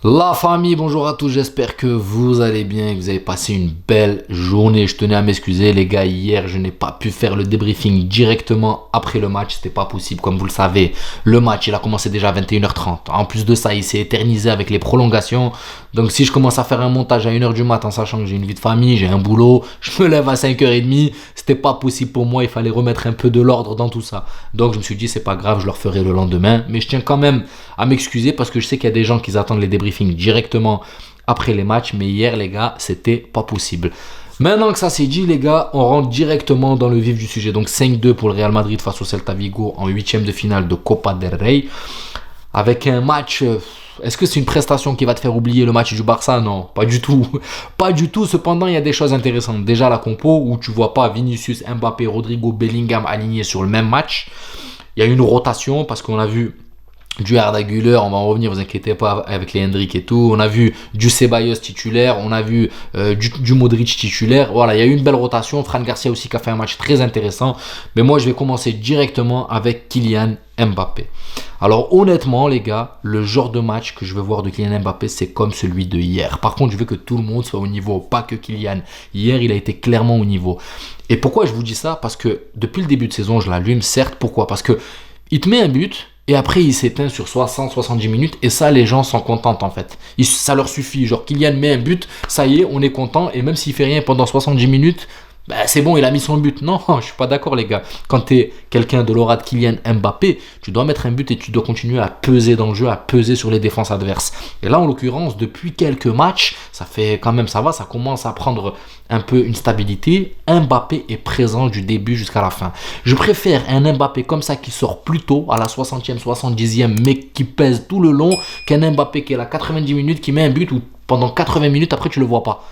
La famille, bonjour à tous, j'espère que vous allez bien et que vous avez passé une belle journée. Je tenais à m'excuser les gars, hier je n'ai pas pu faire le débriefing directement après le match, c'était pas possible comme vous le savez. Le match il a commencé déjà à 21h30, en plus de ça il s'est éternisé avec les prolongations. Donc si je commence à faire un montage à 1h du matin, sachant que j'ai une vie de famille, j'ai un boulot, je me lève à 5h30, c'était pas possible pour moi, il fallait remettre un peu de l'ordre dans tout ça. Donc je me suis dit c'est pas grave, je le referai le lendemain, mais je tiens quand même à m'excuser parce que je sais qu'il y a des gens qui attendent les débriefings directement après les matchs, mais hier les gars c'était pas possible. Maintenant que ça c'est dit les gars, on rentre directement dans le vif du sujet. Donc 5-2 pour le Real Madrid face au Celta Vigo en 8e de finale de Copa del Rey, avec un match. Est-ce que c'est une prestation qui va te faire oublier le match du Barça? Non, pas du tout. Pas du tout. Cependant, il y a des choses intéressantes. Déjà la compo où tu vois pas Vinicius, Mbappé, Rodrigo, Bellingham alignés sur le même match. Il y a une rotation parce qu'on a vu du Arda Güler, on va en revenir, vous inquiétez pas, avec les Hendrick et tout. On a vu du Ceballos titulaire, on a vu du Modric titulaire. Voilà, il y a eu une belle rotation. Fran Garcia aussi qui a fait un match très intéressant. Mais moi, je vais commencer directement avec Kylian Mbappé. Alors honnêtement les gars, le genre de match que je veux voir de Kylian Mbappé, c'est comme celui de hier. Par contre, je veux que tout le monde soit au niveau, pas que Kylian. Hier, il a été clairement au niveau. Et pourquoi je vous dis ça? Parce que depuis le début de saison, je l'allume, certes. Pourquoi? Parce que il te met un but. Et après, il s'éteint sur 60-70 minutes. Et ça, les gens sont contents en fait. Ça leur suffit. Genre, Kylian met un but, ça y est, on est content. Et même s'il fait rien pendant 70 minutes, bah, c'est bon, il a mis son but. Non, je suis pas d'accord les gars. Quand tu es quelqu'un de l'aura de Kylian Mbappé, tu dois mettre un but et tu dois continuer à peser dans le jeu, à peser sur les défenses adverses. Et là, en l'occurrence, depuis quelques matchs, ça fait quand même, ça va, ça commence à prendre un peu une stabilité. Mbappé est présent du début jusqu'à la fin. Je préfère un Mbappé comme ça qui sort plus tôt, à la 60e, 70e, mais qui pèse tout le long, qu'un Mbappé qui est à la 90 minutes, qui met un but ou pendant 80 minutes, après tu le vois pas.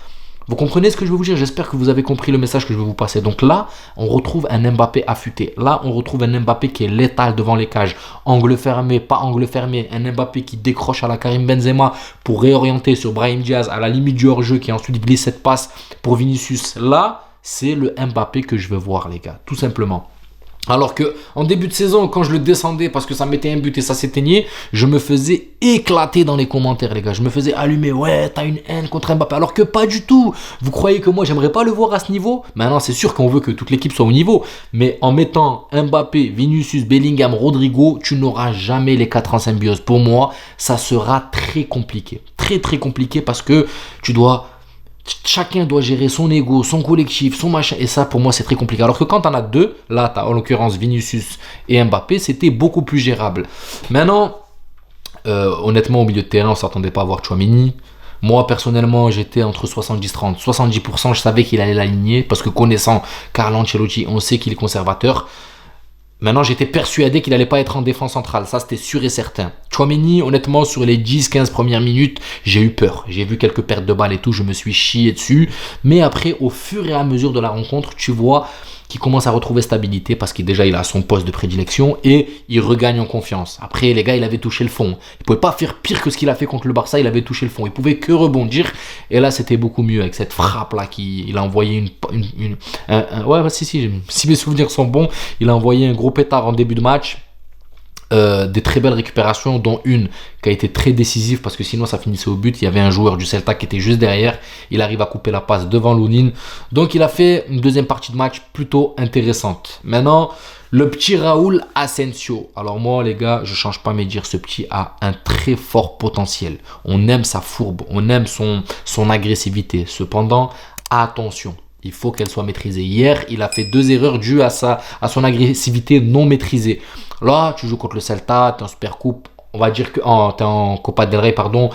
Vous comprenez ce que je veux vous dire? J'espère que vous avez compris le message que je veux vous passer. Donc là, on retrouve un Mbappé affûté. Là, on retrouve un Mbappé qui est létal devant les cages. Angle fermé, pas angle fermé. Un Mbappé qui décroche à la Karim Benzema pour réorienter sur Brahim Diaz à la limite du hors-jeu, qui ensuite glisse cette passe pour Vinicius. Là, c'est le Mbappé que je veux voir, les gars. Tout simplement. Alors que en début de saison, quand je le descendais parce que ça mettait un but et ça s'éteignait, je me faisais éclater dans les commentaires les gars. Je me faisais allumer, ouais t'as une haine contre Mbappé. Alors que pas du tout. Vous croyez que moi j'aimerais pas le voir à ce niveau? Maintenant c'est sûr qu'on veut que toute l'équipe soit au niveau. Mais en mettant Mbappé, Vinicius, Bellingham, Rodrigo, tu n'auras jamais les 4 en symbiose. Pour moi, ça sera très compliqué. Très très compliqué parce que chacun doit gérer son ego, son collectif, son machin. Et ça, pour moi, c'est très compliqué. Alors que quand on a deux, là, tu as en l'occurrence Vinicius et Mbappé, c'était beaucoup plus gérable. Maintenant, honnêtement, au milieu de terrain, on ne s'attendait pas à voir Tchouaméni. Moi, personnellement, j'étais entre 70-30. 70%, je savais qu'il allait l'aligner parce que connaissant Carlo Ancelotti, on sait qu'il est conservateur. Maintenant, j'étais persuadé qu'il n'allait pas être en défense centrale. Ça, c'était sûr et certain. Tchouaméni, honnêtement, sur les 10-15 premières minutes, j'ai eu peur. J'ai vu quelques pertes de balles et tout, je me suis chié dessus. Mais après, au fur et à mesure de la rencontre, tu vois qu'il commence à retrouver stabilité parce qu'il déjà il a son poste de prédilection et il regagne en confiance. Après, les gars, il avait touché le fond. Il pouvait pas faire pire que ce qu'il a fait contre le Barça, il avait touché le fond. Il pouvait que rebondir. Et là, c'était beaucoup mieux avec cette frappe-là qu'il a envoyé si mes souvenirs sont bons, il a envoyé un gros pétard en début de match. Des très belles récupérations, dont une qui a été très décisive parce que sinon ça finissait au but. Il y avait un joueur du Celta qui était juste derrière, il arrive à couper la passe devant Lunin, donc il a fait une deuxième partie de match plutôt intéressante. Maintenant, le petit Raúl Asensio, alors moi les gars, je change pas mes dires, ce petit a un très fort potentiel, on aime sa fourbe, on aime son agressivité, cependant attention, il faut qu'elle soit maîtrisée. Hier, il a fait 2 erreurs dues à son agressivité non maîtrisée. Là, tu joues contre le Celta, tu es en Super Coupe, on va dire que tu es en Copa del Rey, pardon.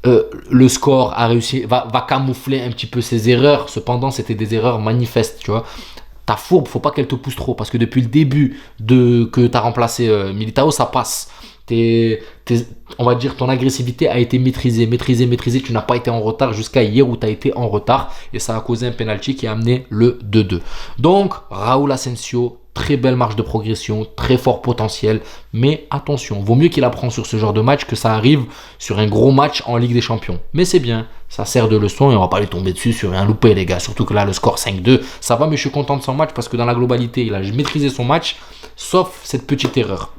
Le score a réussi, va camoufler un petit peu ses erreurs. Cependant, c'était des erreurs manifestes, tu vois. Ta fourbe, faut pas qu'elle te pousse trop parce que depuis le début que tu as remplacé Militao, ça passe. On va dire ton agressivité a été maîtrisée, tu n'as pas été en retard jusqu'à hier où tu as été en retard et ça a causé un penalty qui a amené le 2-2. Donc Raúl Asensio, très belle marge de progression, très fort potentiel, mais attention, vaut mieux qu'il apprend sur ce genre de match que ça arrive sur un gros match en Ligue des Champions. Mais c'est bien, ça sert de leçon et on va pas lui tomber dessus sur un loupé les gars, surtout que là le score 5-2, ça va, mais je suis content de son match parce que dans la globalité il a maîtrisé son match, sauf cette petite erreur.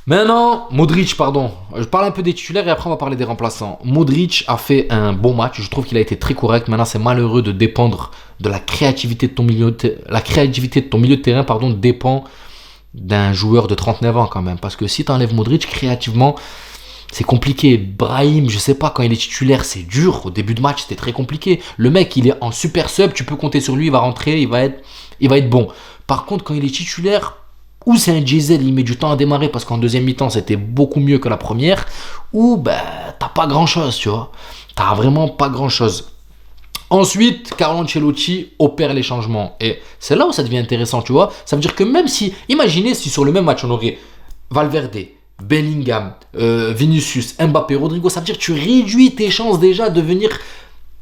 Maintenant, Modric, pardon. Je parle un peu des titulaires et après on va parler des remplaçants. Modric a fait un bon match. Je trouve qu'il a été très correct. Maintenant, c'est malheureux de dépendre de la créativité de ton milieu de terrain, pardon, dépend d'un joueur de 39 ans quand même. Parce que si tu enlèves Modric, créativement, c'est compliqué. Brahim, je sais pas, quand il est titulaire, c'est dur. Au début de match, c'était très compliqué. Le mec, il est en super sub, tu peux compter sur lui, il va rentrer, il va être bon. Par contre, quand il est titulaire, ou c'est un diesel, il met du temps à démarrer parce qu'en deuxième mi-temps, c'était beaucoup mieux que la première, ou ben, t'as pas grand-chose, tu vois. T'as vraiment pas grand-chose. Ensuite, Carlo Ancelotti opère les changements. Et c'est là où ça devient intéressant, tu vois. Ça veut dire que même si, imaginez si sur le même match, on aurait Valverde, Bellingham, Vinicius, Mbappé, Rodrigo, ça veut dire que tu réduis tes chances déjà de venir,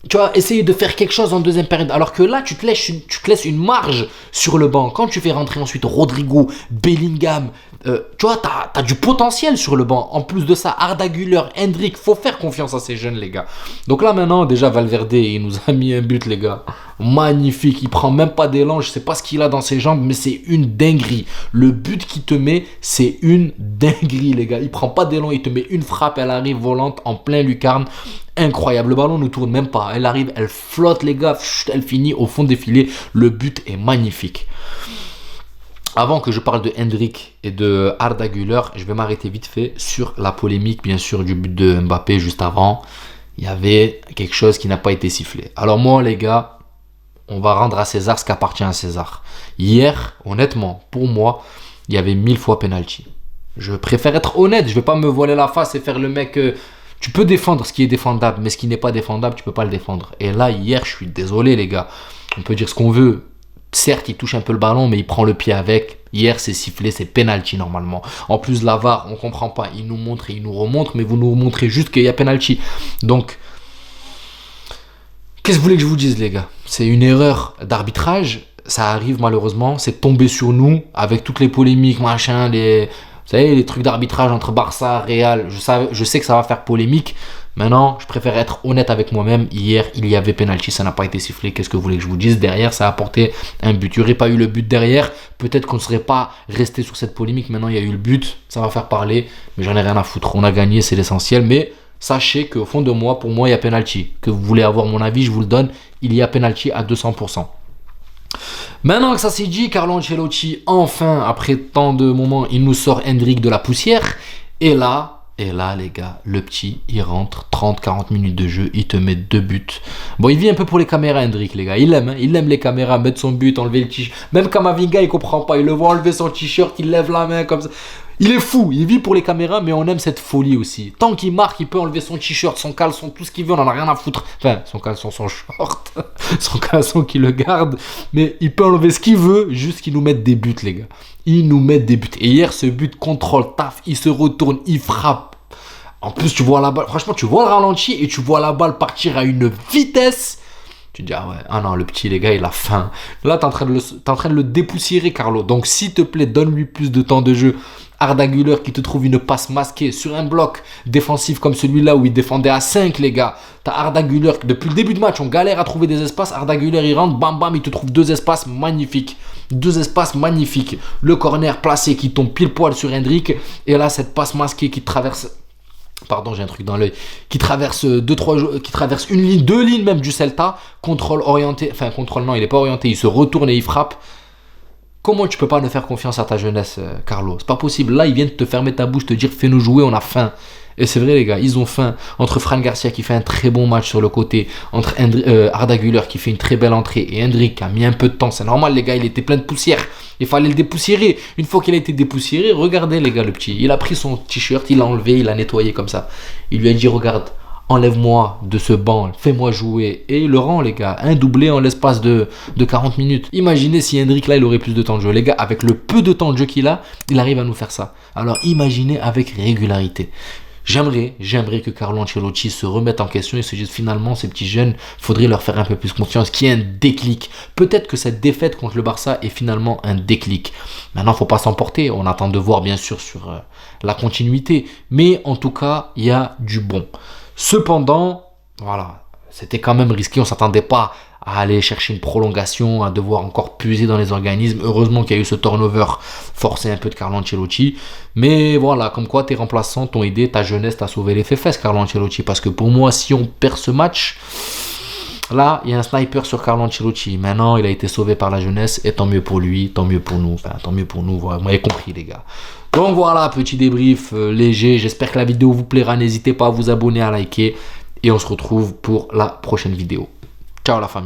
tu vois, essayer de faire quelque chose en deuxième période. Alors que là, tu te laisses une marge sur le banc. Quand tu fais rentrer ensuite Rodrigo, Bellingham, tu vois, t'as du potentiel sur le banc. En plus de ça, Arda Güler, Hendrik, faut faire confiance à ces jeunes, les gars. Donc là, maintenant, déjà, Valverde, il nous a mis un but, les gars. Magnifique. Il prend même pas d'élan. Je sais pas ce qu'il a dans ses jambes, mais c'est une dinguerie. Le but qu'il te met, c'est une dinguerie, les gars. Il prend pas d'élan. Il te met une frappe. Elle arrive volante en plein lucarne. Incroyable. Le ballon ne tourne même pas. Elle arrive, elle flotte, les gars. Elle finit au fond des filets. Le but est magnifique. Avant que je parle de Hendrik et de Arda Güler, je vais m'arrêter vite fait sur la polémique, bien sûr, du but de Mbappé juste avant. Il y avait quelque chose qui n'a pas été sifflé. Alors moi, les gars, on va rendre à César ce qu'appartient à César. Hier, honnêtement, pour moi, il y avait 1000 fois penalty. Je préfère être honnête, je ne vais pas me voiler la face et faire le mec... tu peux défendre ce qui est défendable, mais ce qui n'est pas défendable, tu ne peux pas le défendre. Et là, hier, je suis désolé, les gars. On peut dire ce qu'on veut. Certes, il touche un peu le ballon, mais il prend le pied avec. Hier, c'est sifflé, c'est penalty normalement. En plus, la VAR, on comprend pas. Il nous montre et il nous remontre, mais vous nous montrez juste qu'il y a penalty. Donc, qu'est-ce que vous voulez que je vous dise, les gars? C'est une erreur d'arbitrage. Ça arrive malheureusement. C'est tombé sur nous avec toutes les polémiques, machin, vous savez, les trucs d'arbitrage entre Barça, Real. Je sais que ça va faire polémique. Maintenant, je préfère être honnête avec moi-même. Hier, il y avait penalty, ça n'a pas été sifflé. Qu'est-ce que vous voulez que je vous dise? Derrière, ça a apporté un but. Il n'y aurait pas eu le but derrière. Peut-être qu'on ne serait pas resté sur cette polémique. Maintenant, il y a eu le but. Ça va faire parler. Mais j'en ai rien à foutre. On a gagné, c'est l'essentiel. Mais sachez qu'au fond de moi, pour moi, il y a penalty. Que vous voulez avoir mon avis, je vous le donne. Il y a penalty à 200%. Maintenant que ça s'est dit, Carlo Ancelotti, enfin, après tant de moments, il nous sort Hendrik de la poussière. Et là, les gars, le petit, il rentre 30-40 minutes de jeu, il te met 2 buts. Bon, il vit un peu pour les caméras, Hendrik, les gars. Il aime les caméras, mettre son but, enlever le t-shirt. Même Kamavinga, il comprend pas. Il le voit enlever son t-shirt, il lève la main comme ça. Il est fou, il vit pour les caméras, mais on aime cette folie aussi. Tant qu'il marque, il peut enlever son t-shirt, son caleçon, tout ce qu'il veut, on en a rien à foutre. Enfin, son caleçon, son short, son caleçon qui le garde. Mais il peut enlever ce qu'il veut, juste qu'il nous mette des buts, les gars. Il nous met des buts. Et hier, ce but, contrôle, taf, il se retourne, il frappe. En plus, tu vois la balle, franchement, tu vois le ralenti et tu vois la balle partir à une vitesse. Tu te dis, ah ouais, ah non, le petit, les gars, il a faim. Là, t'es en train de le dépoussiérer, Carlo. Donc, s'il te plaît, donne-lui plus de temps de jeu. Arda Güler qui te trouve une passe masquée sur un bloc défensif comme celui-là où il défendait à 5, les gars. T'as Arda Güler, depuis le début de match, on galère à trouver des espaces. Arda Güler, il rentre, bam bam, il te trouve 2 espaces magnifiques. 2 espaces magnifiques. Le corner placé qui tombe pile poil sur Hendrik. Et là, cette passe masquée qui traverse... Pardon, j'ai un truc dans l'œil. Qui traverse une ligne, 2 lignes même du Celta. Contrôle orienté. Enfin, contrôle, non, il n'est pas orienté. Il se retourne et il frappe. Comment tu peux pas ne faire confiance à ta jeunesse, Carlo? C'est pas possible. Là, ils viennent te fermer ta bouche, te dire fais-nous jouer, on a faim. Et c'est vrai, les gars, ils ont faim. Entre Fran Garcia qui fait un très bon match sur le côté, entre Arda Güler qui fait une très belle entrée et Hendrik qui a mis un peu de temps. C'est normal, les gars, il était plein de poussière. Il fallait le dépoussiérer. Une fois qu'il a été dépoussiéré, regardez, les gars, le petit. Il a pris son t-shirt, il l'a enlevé, il l'a nettoyé comme ça. Il lui a dit regarde, enlève-moi de ce banc, fais-moi jouer. Et il le rend, les gars. Un doublé en l'espace de 40 minutes. Imaginez si Hendrik, là, il aurait plus de temps de jeu. Les gars, avec le peu de temps de jeu qu'il a, il arrive à nous faire ça. Alors, imaginez avec régularité. J'aimerais que Carlo Ancelotti se remette en question et se dise finalement, ces petits jeunes, faudrait leur faire un peu plus confiance, qu'il y ait un déclic. Peut-être que cette défaite contre le Barça est finalement un déclic. Maintenant, faut pas s'emporter. On attend de voir, bien sûr, sur la continuité. Mais en tout cas, il y a du bon. Cependant, voilà, c'était quand même risqué. On ne s'attendait pas à aller chercher une prolongation, à devoir encore puiser dans les organismes. Heureusement qu'il y a eu ce turnover forcé un peu de Carlo Ancelotti. Mais voilà, comme quoi tes remplaçants t'ont aidé, ta jeunesse t'a sauvé les fesses, Carlo Ancelotti. Parce que pour moi, si on perd ce match, là, il y a un sniper sur Carlo Ancelotti. Maintenant, il a été sauvé par la jeunesse et tant mieux pour lui, tant mieux pour nous. Enfin, tant mieux pour nous, vous m'avez compris les gars. Donc voilà, petit débrief léger. J'espère que la vidéo vous plaira. N'hésitez pas à vous abonner, à liker. Et on se retrouve pour la prochaine vidéo. Ciao la famille.